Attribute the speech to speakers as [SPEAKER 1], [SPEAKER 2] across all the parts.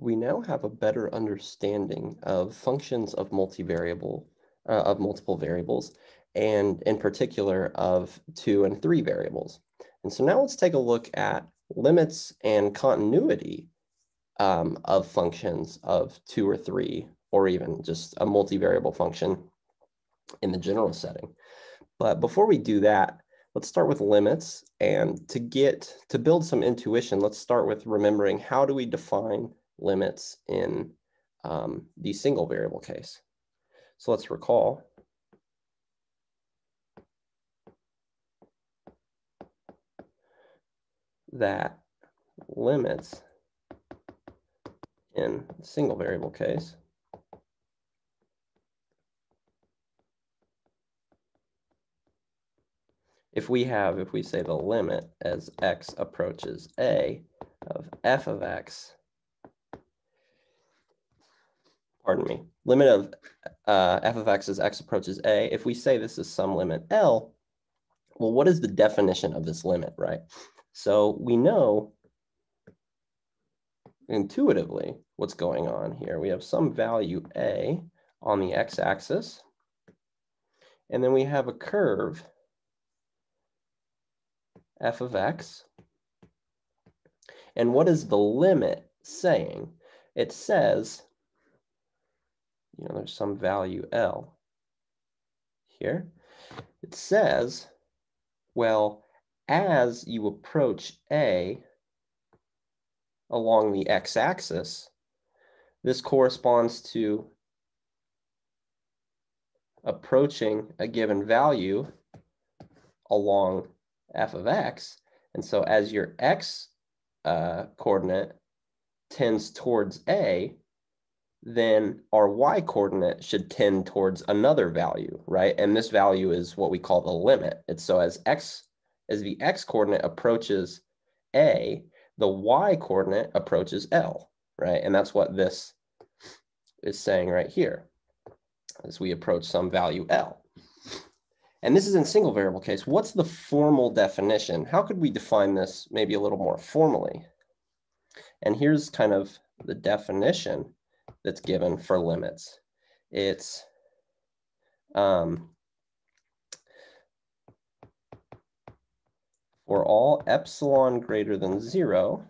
[SPEAKER 1] We now have a better understanding of functions of of multiple variables, and in particular of 2 and 3 variables. And so now let's take a look at limits and continuity of functions of 2 or 3, or even just a multivariable function in the general setting. But before we do that, let's start with limits. And to build some intuition, let's start with remembering how do we define limits in the single variable case. So let's recall that limits in the single variable case if we say the limit as x approaches a of f of x, pardon me, limit of f of x as x approaches a, if we say this is some limit L, well, what is the definition of this limit, right? So we know intuitively what's going on here. We have some value a on the x-axis, and then we have a curve f of x. And what is the limit saying? It says, there's some value L here. It says, well, as you approach A along the x-axis, this corresponds to approaching a given value along f of x. And so as your x coordinate tends towards A, then our y coordinate should tend towards another value, right? And this value is what we call the limit. It's so as the x coordinate approaches A, the y coordinate approaches L, right? And that's what this is saying right here, as we approach some value L. And this is in single variable case. What's the formal definition? How could we define this maybe a little more formally? And here's kind of the definition that's given for limits. It's for all epsilon greater than 0,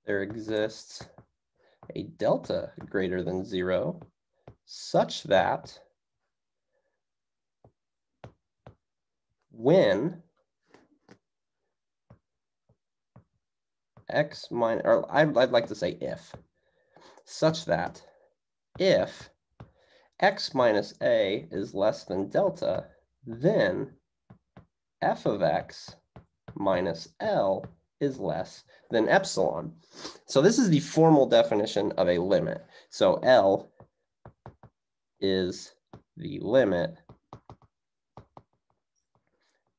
[SPEAKER 1] there exists a delta greater than 0 such that when x minus, or I'd like to say if, such that if x minus a is less than delta, then f of x minus L is less than epsilon. So this is the formal definition of a limit. So L is the limit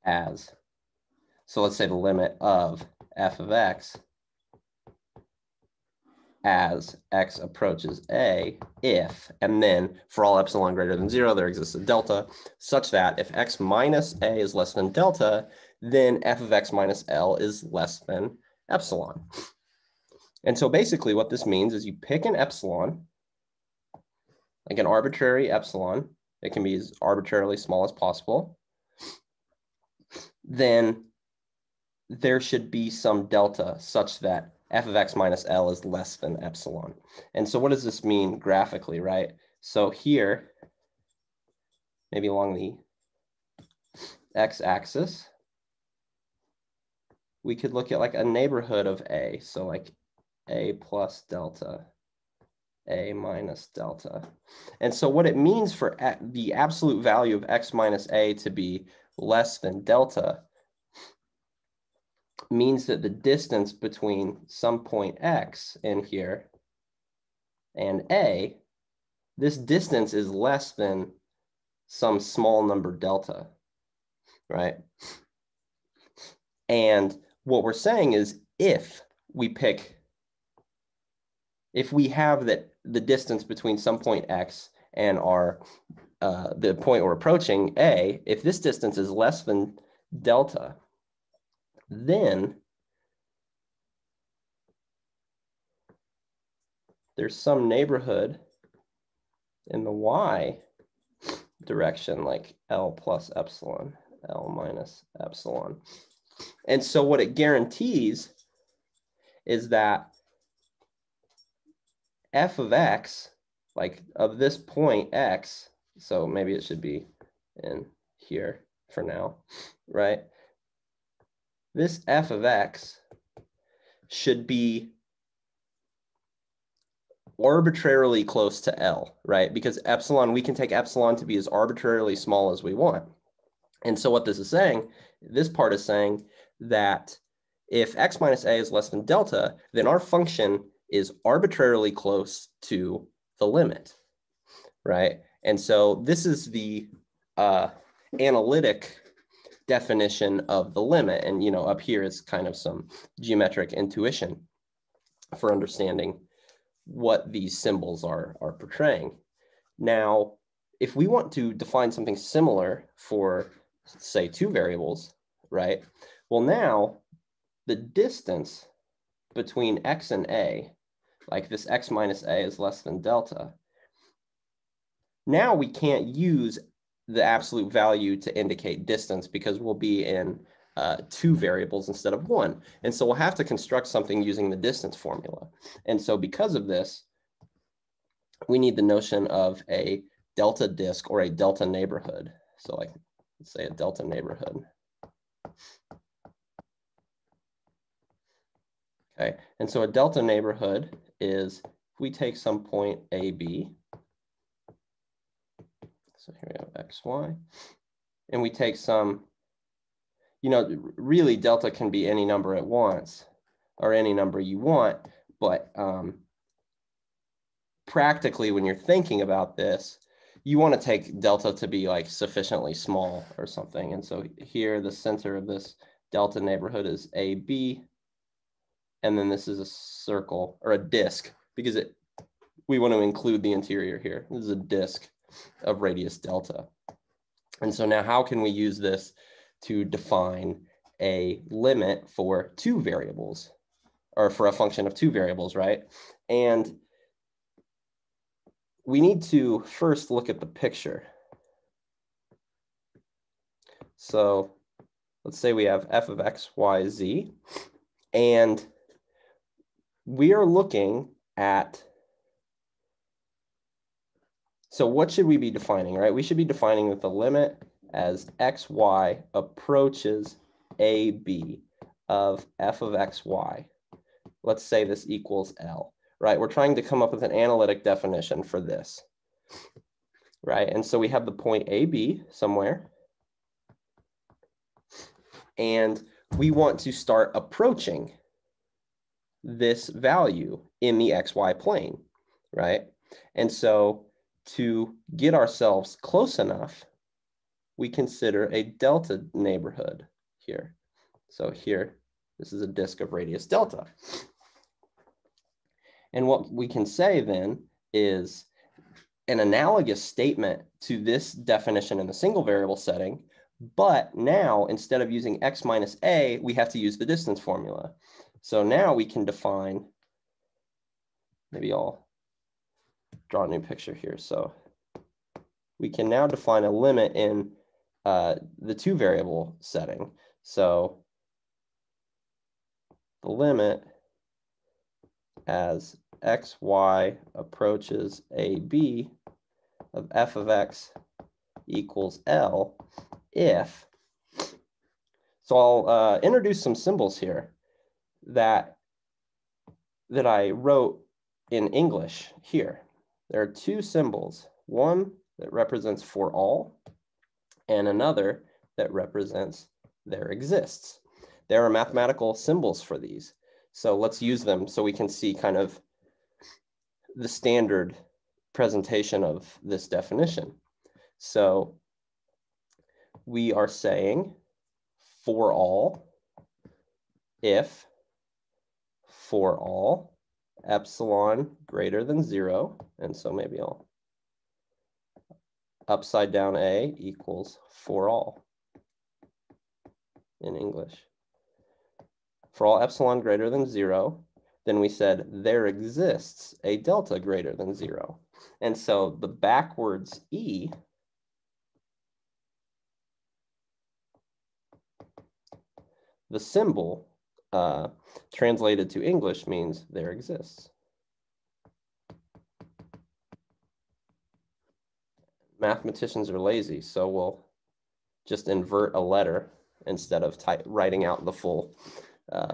[SPEAKER 1] as, so let's say the limit of f of x as x approaches a if, and then for all epsilon greater than 0, there exists a delta, such that if x minus a is less than delta, then f of x minus L is less than epsilon. And so basically what this means is you pick an epsilon, like an arbitrary epsilon. It can be as arbitrarily small as possible. Then there should be some delta such that f of x minus L is less than epsilon. And so what does this mean graphically, right? So here, maybe along the x-axis, we could look at like a neighborhood of A. So like A plus delta, A minus delta. And so what it means for the absolute value of x minus A to be less than delta means that the distance between some point x in here and A, this distance is less than some small number delta, right? And what we're saying is if we have that the distance between some point x and the point we're approaching A, if this distance is less than delta, then there's some neighborhood in the y direction, like L plus epsilon, L minus epsilon. And so what it guarantees is that f of x, like of this point x, so maybe it should be in here for now, right? This f of x should be arbitrarily close to L, right? Because epsilon, we can take epsilon to be as arbitrarily small as we want. And so what this is saying, this part is saying that if x minus a is less than delta, then our function is arbitrarily close to the limit, right? And so this is the analytic definition of the limit. And, you know, up here is kind of some geometric intuition for understanding what these symbols are portraying. Now, if we want to define something similar for, say, two variables, right? Well, now the distance between x and a, like this x minus a is less than delta. Now we can't use the absolute value to indicate distance because we'll be in two variables instead of one. And so we'll have to construct something using the distance formula. And so because of this, we need the notion of a delta disk or a delta neighborhood. So like, let's say a delta neighborhood. Okay, and so a delta neighborhood is if we take some point AB, so here we have x, y, and we take some, you know, really delta can be any number at once or any number you want, but practically when you're thinking about this, you want to take delta to be like sufficiently small or something. And so here the center of this delta neighborhood is AB, and then this is a circle or a disk because we want to include the interior here. This is a disk of radius delta. And so now how can we use this to define a limit for two variables or for a function of two variables, right? And we need to first look at the picture. So let's say we have f of x, y, z, and we are looking at, so what should we be defining, right? We should be defining that the limit as x, y approaches AB of f of x, y. Let's say this equals L, right? We're trying to come up with an analytic definition for this, right? And so we have the point AB somewhere, and we want to start approaching this value in the xy plane, right? And so to get ourselves close enough, we consider a delta neighborhood here. So here, this is a disk of radius delta. And what we can say then is an analogous statement to this definition in the single variable setting, but now instead of using x minus a, we have to use the distance formula. So now we can define, maybe I'll draw a new picture here. So we can now define a limit in the two variable setting. So the limit as x, y approaches AB of f of x equals L if, so I'll introduce some symbols here that I wrote in English here. There are two symbols, one that represents for all and another that represents there exists. There are mathematical symbols for these. So let's use them so we can see kind of the standard presentation of this definition. So we are saying for all if for all epsilon greater than 0, and so maybe I'll upside down A equals for all in English. For all epsilon greater than 0, then we said there exists a delta greater than 0. And so the backwards E the symbol translated to English means there exists. Mathematicians are lazy, so we'll just invert a letter instead of writing out the full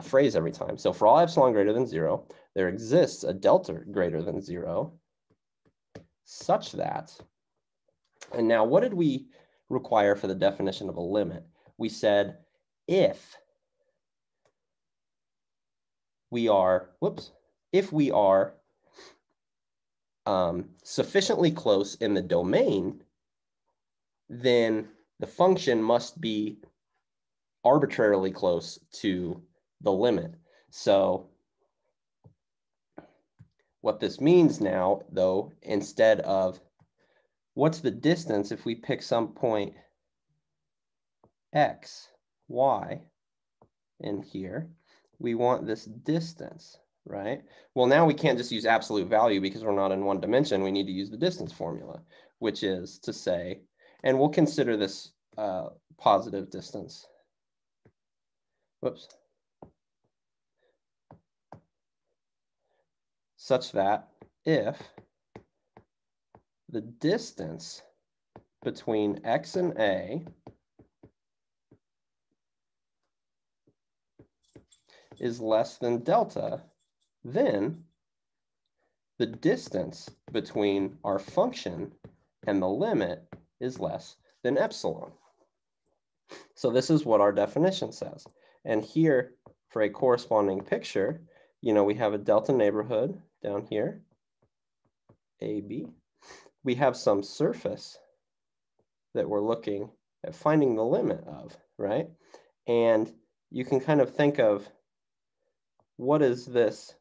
[SPEAKER 1] phrase every time. So for all epsilon greater than 0, there exists a delta greater than 0 such that, and now what did we require for the definition of a limit? We said if we are, sufficiently close in the domain, then the function must be arbitrarily close to the limit. So what this means now, though, instead of what's the distance if we pick some point x, y in here, we want this distance, right? Well, now we can't just use absolute value because we're not in one dimension. We need to use the distance formula, which is to say, and we'll consider this positive distance. Whoops. Such that if the distance between x and a is less than delta, then the distance between our function and the limit is less than epsilon. So this is what our definition says. And here, for a corresponding picture, we have a delta neighborhood down here, AB. We have some surface that we're looking at finding the limit of, right? And you can kind of think of what is this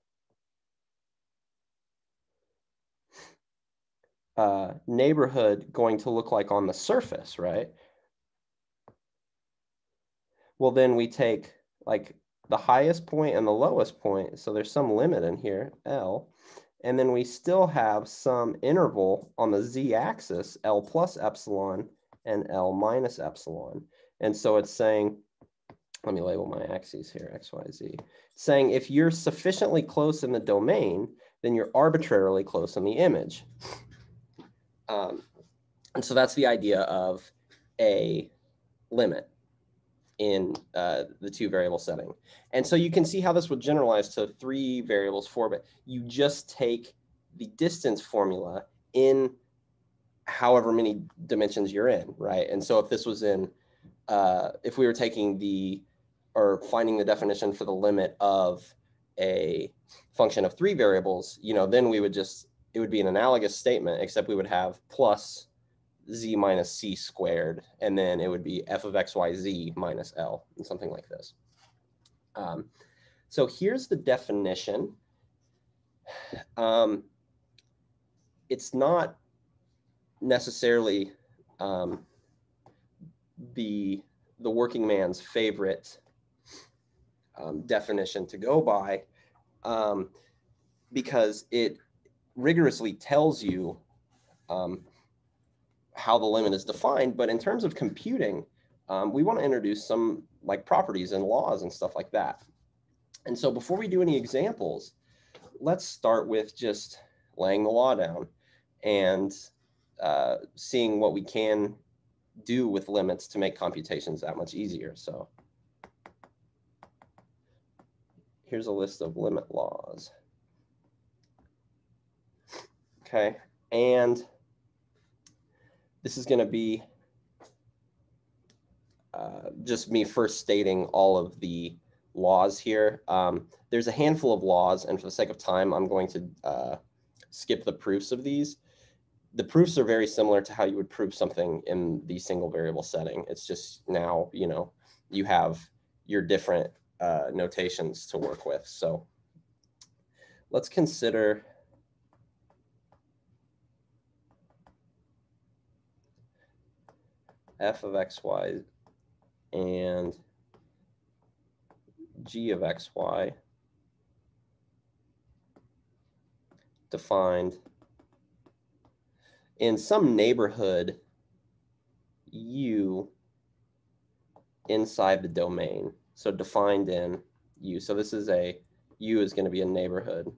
[SPEAKER 1] neighborhood going to look like on the surface, right? Well, then we take like the highest point and the lowest point. So there's some limit in here, L. And then we still have some interval on the z-axis, L plus epsilon and L minus epsilon. And so it's saying, let me label my axes here, X, Y, Z. It's saying if you're sufficiently close in the domain, then you're arbitrarily close in the image. And so that's the idea of a limit in the two variable setting. And so you can see how this would generalize to 3 variables, 4, but you just take the distance formula in however many dimensions you're in, right? And so if this was in, if we were taking or finding the definition for the limit of a function of 3 variables, then we would just, it would be an analogous statement, except we would have plus z minus c squared, and then it would be f of x, y, z minus L, and something like this. So here's the definition. It's not necessarily the working man's favorite definition to go by, because it rigorously tells you how the limit is defined. But in terms of computing, we want to introduce some like properties and laws and stuff like that. And so before we do any examples, let's start with just laying the law down and seeing what we can do with limits to make computations that much easier. So here's a list of limit laws. Okay, and this is going to be just me first stating all of the laws here. There's a handful of laws, and for the sake of time, I'm going to skip the proofs of these. The proofs are very similar to how you would prove something in the single variable setting. It's just now, you have your different notations to work with. So let's consider f of xy and g of xy defined in some neighborhood U inside the domain. So defined in U. So this is U is going to be a neighborhood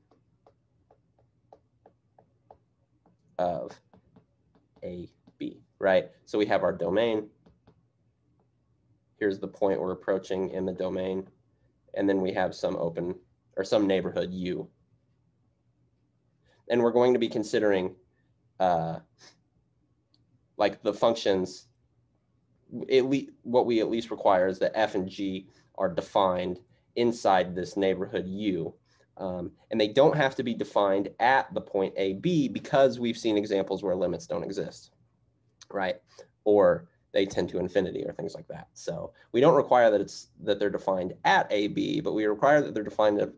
[SPEAKER 1] of A, B, right? So we have our domain. Here's the point we're approaching in the domain. And then we have some open or some neighborhood U. And we're going to be considering like the functions, what we at least require is that f and g are defined inside this neighborhood U. And they don't have to be defined at the point A, B, because we've seen examples where limits don't exist, right? Or they tend to infinity or things like that. So we don't require that they're defined at A, B, but we require that they're defined at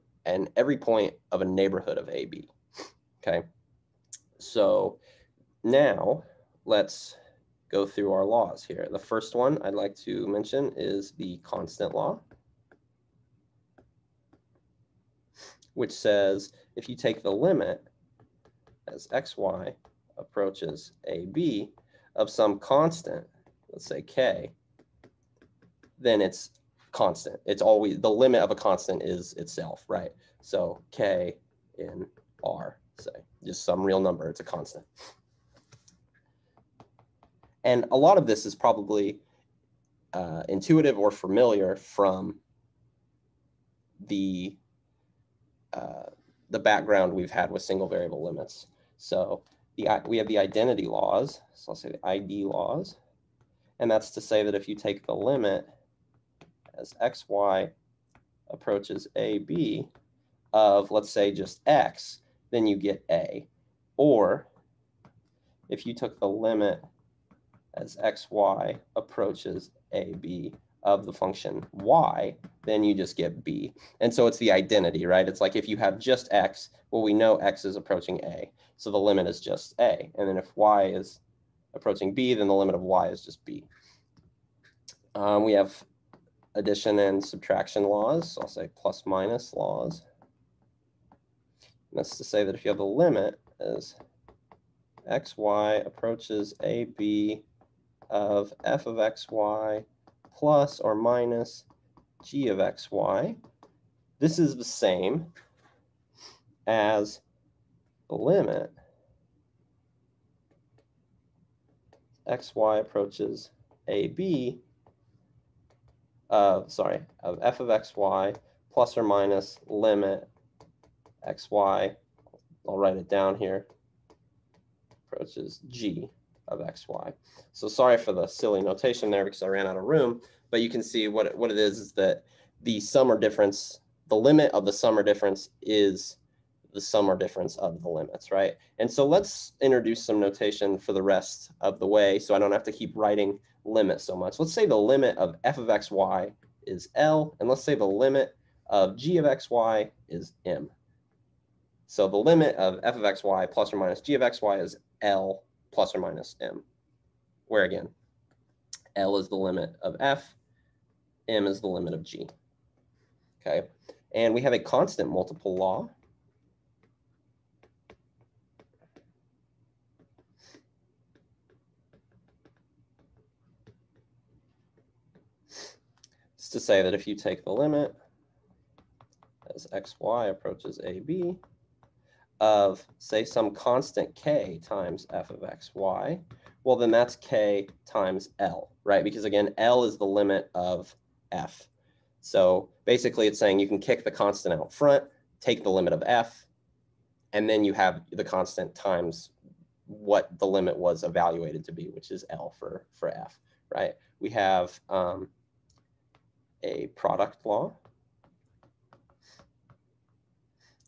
[SPEAKER 1] every point of a neighborhood of A, B. Okay. So now let's go through our laws here. The first one I'd like to mention is the constant law, which says if you take the limit as xy approaches AB of some constant, let's say k, then it's constant. It's always, the limit of a constant is itself, right? So k in R, say, just some real number, it's a constant. And a lot of this is probably intuitive or familiar from the background we've had with single variable limits. So we have the identity laws, so I'll say the ID laws, and that's to say that if you take the limit as xy approaches AB of, let's say, just x, then you get A. Or if you took the limit as xy approaches AB of the function y, then you just get B. And so it's the identity, right? It's like if you have just x, well, we know x is approaching A, so the limit is just A. And then if y is approaching B, then the limit of y is just B. We have addition and subtraction laws, so I'll say plus minus laws. And that's to say that if you have the limit as xy approaches AB of f of xy plus or minus g of xy, this is the same as the limit xy approaches AB of f of xy plus or minus limit xy, I'll write it down here, approaches g of xy. So sorry for the silly notation there because I ran out of room, but you can see what it is that the sum or difference, the limit of the sum or difference is the sum or difference of the limits, right? And so let's introduce some notation for the rest of the way so I don't have to keep writing limit so much. Let's say the limit of f of xy is L, and let's say the limit of g of xy is M. So the limit of f of xy plus or minus g of xy is L plus or minus M, where again, L is the limit of f, M is the limit of g. Okay, and we have a constant multiple law. It's to say that if you take the limit as xy approaches AB of, say, some constant k times f of xy, well, then that's k times L, right? Because again, L is the limit of f. So basically it's saying you can kick the constant out front, take the limit of f, and then you have the constant times what the limit was evaluated to be, which is L for f, right? We have a product law,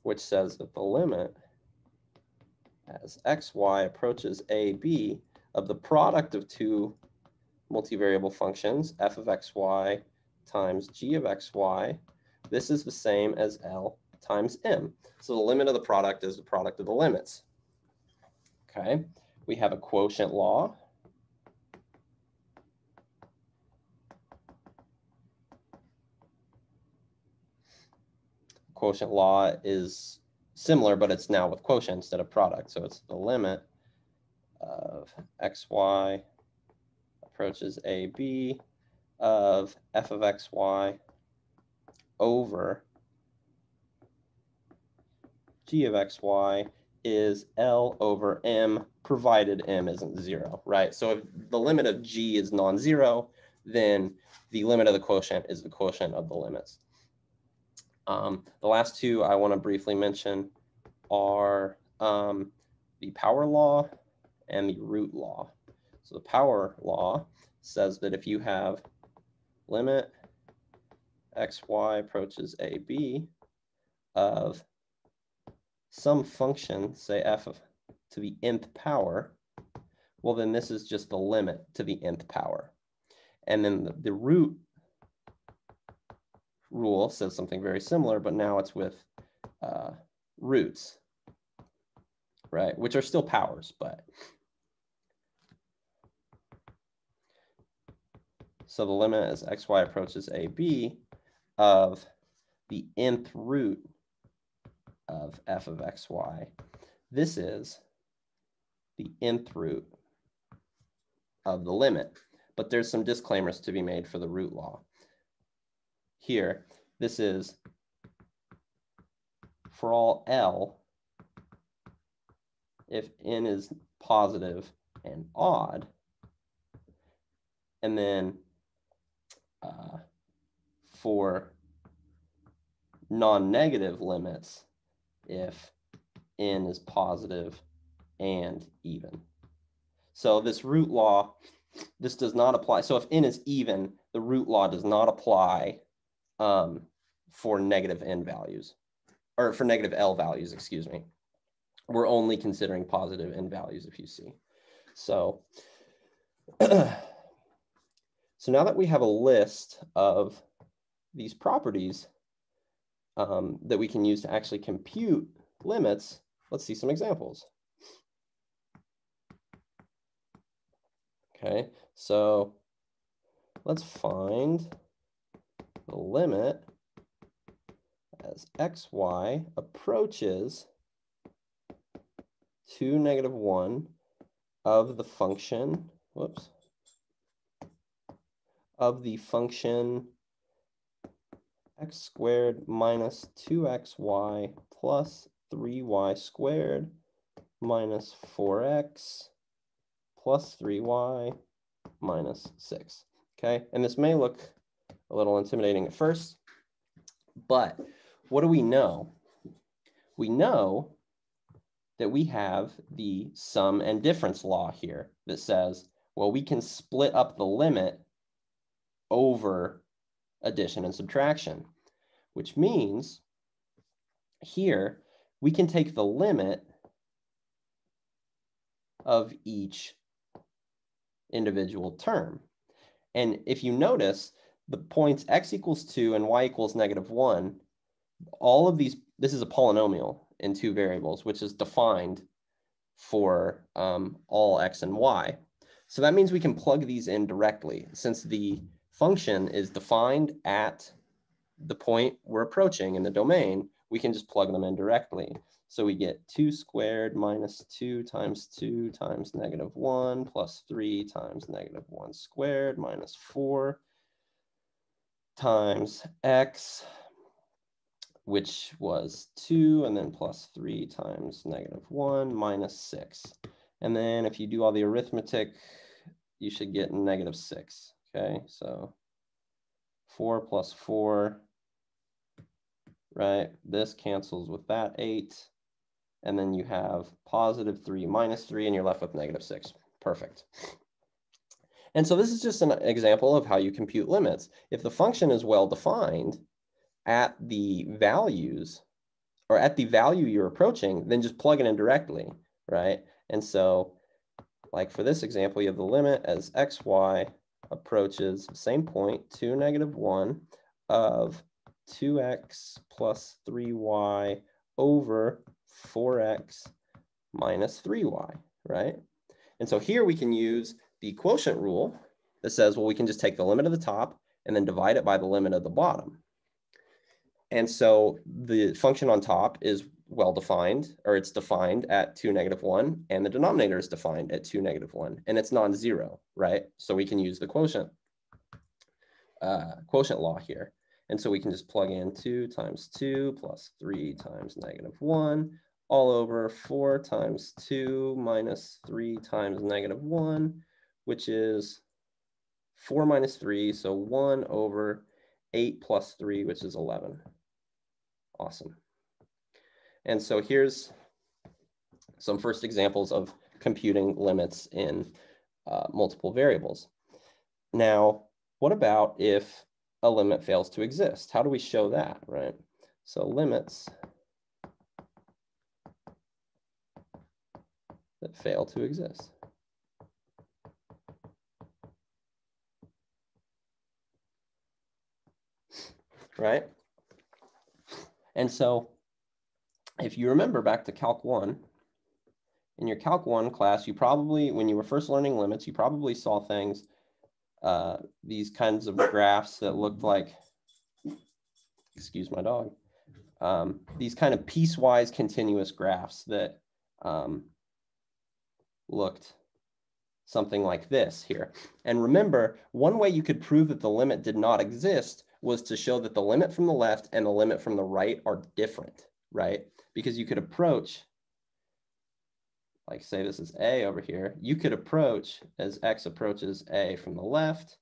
[SPEAKER 1] which says that the limit as xy approaches AB of the product of two multivariable functions, f of xy times g of xy, this is the same as L times M. So the limit of the product is the product of the limits. Okay, we have a quotient law. Quotient law is similar, but it's now with quotient instead of product. So it's the limit of xy approaches AB of f of xy over g of xy is L over m, provided m isn't 0, right? So if the limit of g is non-zero, then the limit of the quotient is the quotient of the limits. The last two I want to briefly mention are the power law and the root law. So the power law says that if you have limit xy approaches AB of some function, say f to the nth power, well, then this is just the limit to the nth power. And then the root rule says something very similar, but now it's with roots, right? Which are still powers, but. So the limit as xy approaches AB of the nth root of f of xy. This is the nth root of the limit, but there's some disclaimers to be made for the root law. Here, this is for all L, if n is positive and odd, and then for non-negative limits, if n is positive and even. So this root law, this does not apply. So if n is even, the root law does not apply for negative n values, or for negative L values, excuse me. We're only considering positive n values, if you see. So, so now that we have a list of these properties that we can use to actually compute limits, let's see some examples. Okay, so let's find the limit as xy approaches to -1 of the function, of the function x squared minus 2xy plus 3y squared minus 4x plus 3y minus 6. Okay, and this may look a little intimidating at first, but what do we know? We know that we have the sum and difference law here that says, well, we can split up the limit over addition and subtraction, which means here we can take the limit of each individual term. And if you notice, the points x equals 2 and y equals -1, all of these, this is a polynomial in two variables, which is defined for all x and y. So that means we can plug these in directly. Since the function is defined at the point we're approaching in the domain, we can just plug them in directly. So we get 2 squared minus 2 times 2 times -1 plus 3 times -1 squared minus 4 times x, which was 2, and then plus 3 times -1 minus 6. And then if you do all the arithmetic, you should get -6. Okay, so 4 plus 4, right? This cancels with that 8. And then you have +3 minus 3, and you're left with -6. Perfect. And so this is just an example of how you compute limits. If the function is well defined at the values, or at the value you're approaching, then just plug it in directly, right? And so, like for this example, you have the limit as xy approaches the same point to -1 of 2x plus 3y over 4x minus 3y, right? And so here we can use the quotient rule that says, well, we can just take the limit of the top and then divide it by the limit of the bottom. And so the function on top is well-defined, or it's defined at 2, -1, and the denominator is defined at 2, -1, and it's non-zero, right? So we can use the quotient law here. And so we can just plug in 2 times 2 plus 3 times -1 all over 4 times 2 minus 3 times -1, which is 4 minus 3, so 1 over 8 plus 3, which is 11. Awesome. And so here's some first examples of computing limits in multiple variables. Now, what about if a limit fails to exist? How do we show that, right? So limits that fail to exist. Right? And so if you remember back to Calc 1, in your Calc 1 class, you probably, when you were first learning limits, you probably saw things, these kinds of graphs that looked like, excuse my dog, these kind of piecewise continuous graphs that looked something like this here. And remember, one way you could prove that the limit did not exist was to show that the limit from the left and the limit from the right are different, right? Because you could approach, like say this is A over here, you could approach as X approaches A from the left,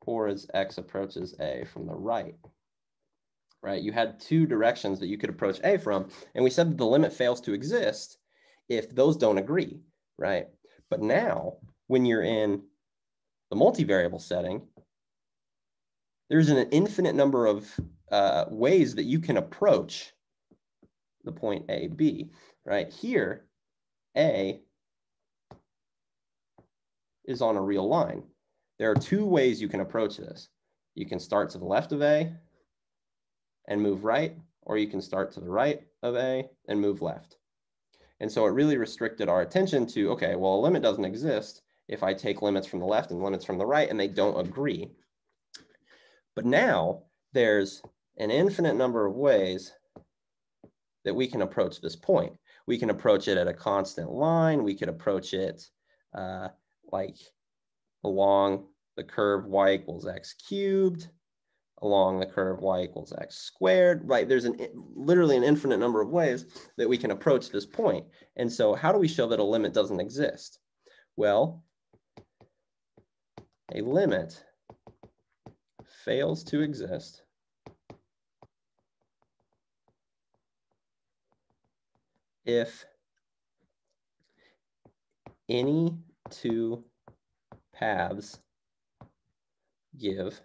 [SPEAKER 1] or as X approaches A from the right, right? You had two directions that you could approach A from, and we said that the limit fails to exist if those don't agree, right? But now, when you're in the multivariable setting, there's an infinite number of ways that you can approach the point A, B, right? Here, A is on a real line. There are two ways you can approach this. You can start to the left of A and move right, or you can start to the right of A and move left. And so it really restricted our attention to, okay, well, a limit doesn't exist if I take limits from the left and limits from the right and they don't agree. But now there's an infinite number of ways that we can approach this point. We can approach it at a constant line. We could approach it like along the curve y equals x cubed, along the curve y equals x squared, right? There's literally an infinite number of ways that we can approach this point. And so how do we show that a limit doesn't exist? Well, a limit fails to exist if any two paths give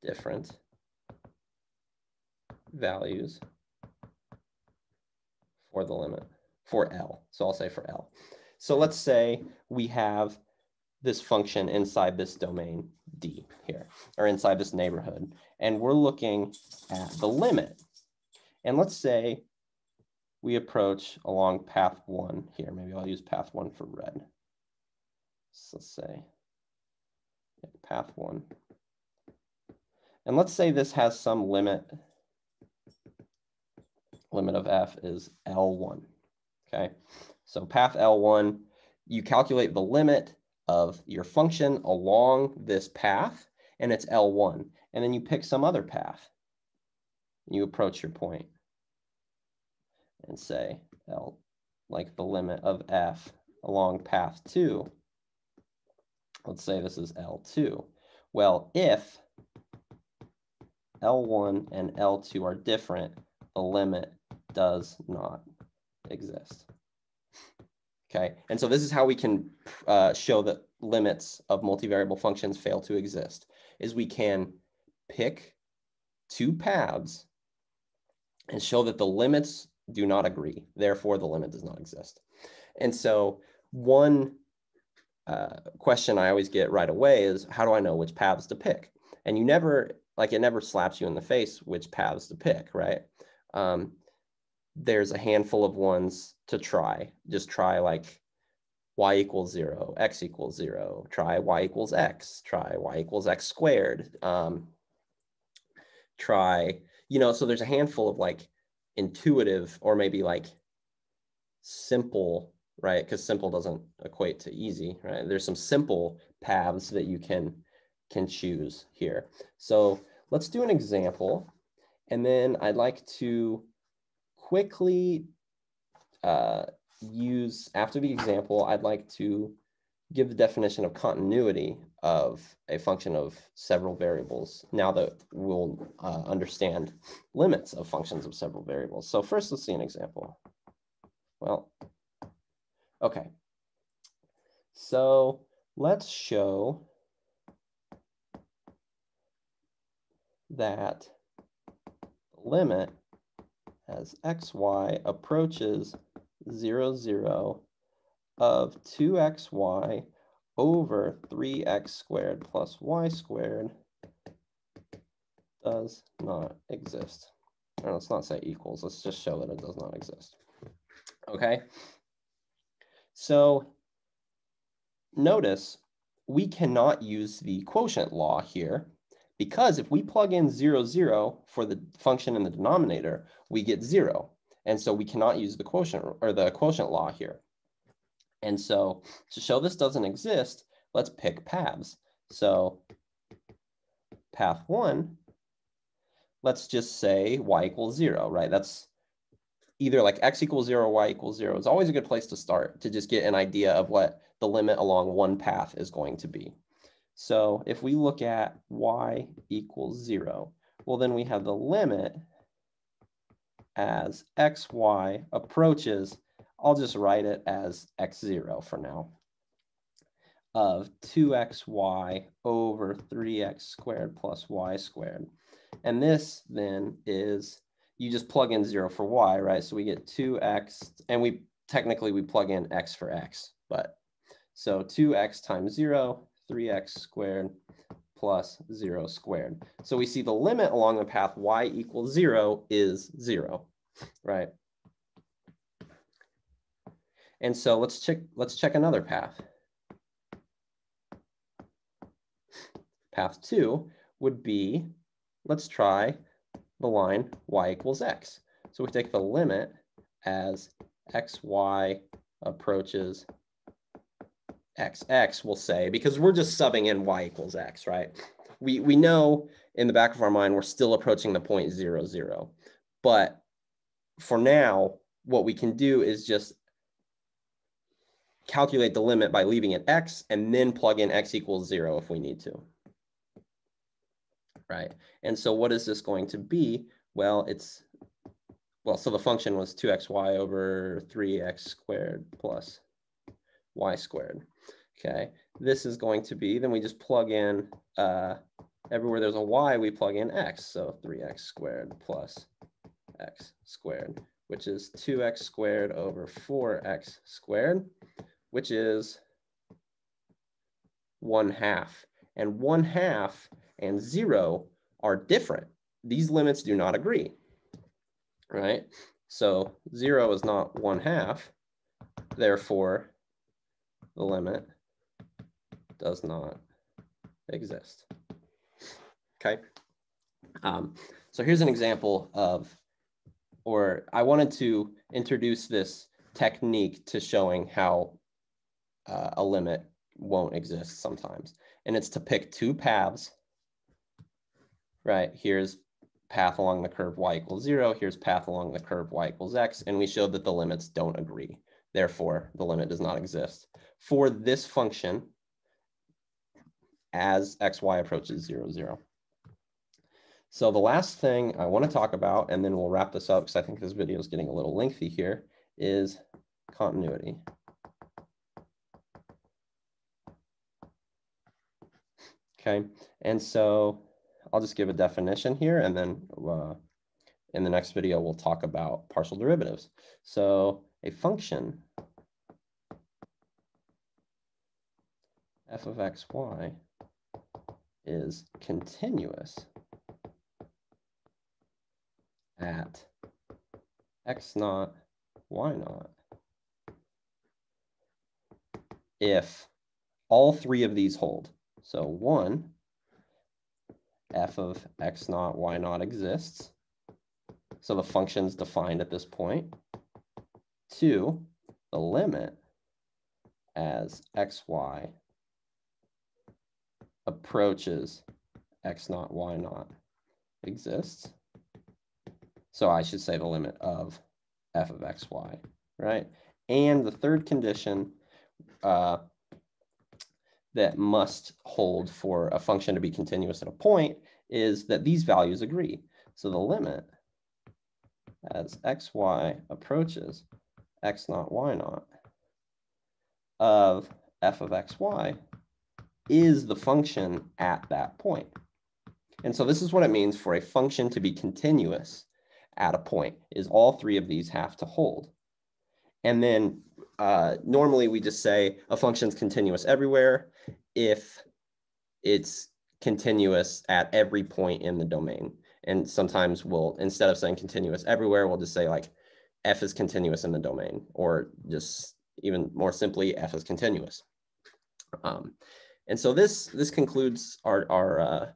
[SPEAKER 1] different values for the limit, for L. So I'll say for L. So let's say we have this function inside this domain D here, or inside this neighborhood, and we're looking at the limit. And let's say we approach along path 1 here. Maybe I'll use path 1 for red. So let's say path 1. And let's say this has some limit. Limit of f is L1, okay? So path L1, you calculate the limit of your function along this path, and it's L1. And then you pick some other path, and you approach your point and say L, like the limit of f along path 2. Let's say this is L2. Well, if L1 and L2 are different, the limit does not exist. Okay, and so this is how we can show that limits of multivariable functions fail to exist, is we can pick two paths and show that the limits do not agree. Therefore, the limit does not exist. And so one question I always get right away is, how do I know which paths to pick? And you never, like it never slaps you in the face which paths to pick, right? There's a handful of ones to try. Just try like y equals 0, x equals 0, try y equals x, try y equals x squared, try, you know, so there's a handful of like intuitive or maybe like simple, right? Because simple doesn't equate to easy, right? There's some simple paths that you can choose here. So let's do an example, and then I'd like to quickly use, after the example, I'd like to give the definition of continuity of a function of several variables, now that we'll understand limits of functions of several variables. So first, let's see an example. Well, okay. So let's show that the limit as xy approaches 0, 0 of 2xy over 3x squared plus y squared does not exist. Or let's not say equals, let's just show that it does not exist. Okay, so notice we cannot use the quotient law here, because if we plug in 0, 0 for the function in the denominator, we get 0. And so we cannot use the quotient or the quotient law here. And so to show this doesn't exist, let's pick paths. So path 1, let's just say y equals 0, right? That's either like x equals 0 or y equals 0. It's always a good place to start to just get an idea of what the limit along one path is going to be. So if we look at y equals 0, well, then we have the limit as xy approaches, I'll just write it as x0 for now, of 2xy over 3x squared plus y squared. And this then is, you just plug in 0 for y, right? So we get 2x, and we plug in x for x, but so 2x times 0, 3x squared plus 0 squared. So we see the limit along the path y equals 0 is 0, right? And so let's check another path. Path 2 would be, let's try the line y equals x. So we take the limit as xy approaches x, we'll say, because we're just subbing in y equals x, right? We know in the back of our mind we're still approaching the point 0, 0. But for now, what we can do is just calculate the limit by leaving it x and then plug in x equals 0 if we need to. Right? And so what is this going to be? Well, so the function was 2xy over 3x squared plus y squared. Okay, this is going to be, then we just plug in, everywhere there's a y, we plug in x. So 3x squared plus x squared, which is 2x squared over 4x squared, which is 1/2. And 1/2 and 0 are different. These limits do not agree, right? So 0 is not 1/2, therefore the limit does not exist. Okay. So here's an example of, or I wanted to introduce this technique to showing how a limit won't exist sometimes. And it's to pick two paths, right? Here's path along the curve y equals 0. Here's path along the curve y equals x. And we showed that the limits don't agree. Therefore, the limit does not exist for this function as xy approaches 0, 0. So the last thing I want to talk about, and then we'll wrap this up because I think this video is getting a little lengthy here, is continuity. Okay, and so I'll just give a definition here, and then in the next video, we'll talk about partial derivatives. So a function f of x, y is continuous at x naught, y naught if all three of these hold. So 1, f of x naught, y naught exists. So the function's defined at this point, to the limit as xy approaches x naught, y naught exists. So I should say the limit of f of xy, right? And the third condition that must hold for a function to be continuous at a point is that these values agree. So the limit as xy approaches x naught, y naught of f of xy is the function at that point. And so this is what it means for a function to be continuous at a point, is all three of these have to hold. And then normally we just say a function's continuous everywhere if it's continuous at every point in the domain. And sometimes we'll, instead of saying continuous everywhere, we'll just say like f is continuous in the domain, or just even more simply, f is continuous. And so this concludes our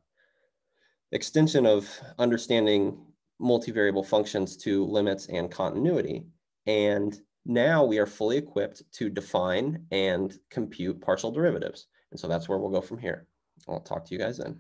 [SPEAKER 1] extension of understanding multivariable functions to limits and continuity. And now we are fully equipped to define and compute partial derivatives. And so that's where we'll go from here. I'll talk to you guys then.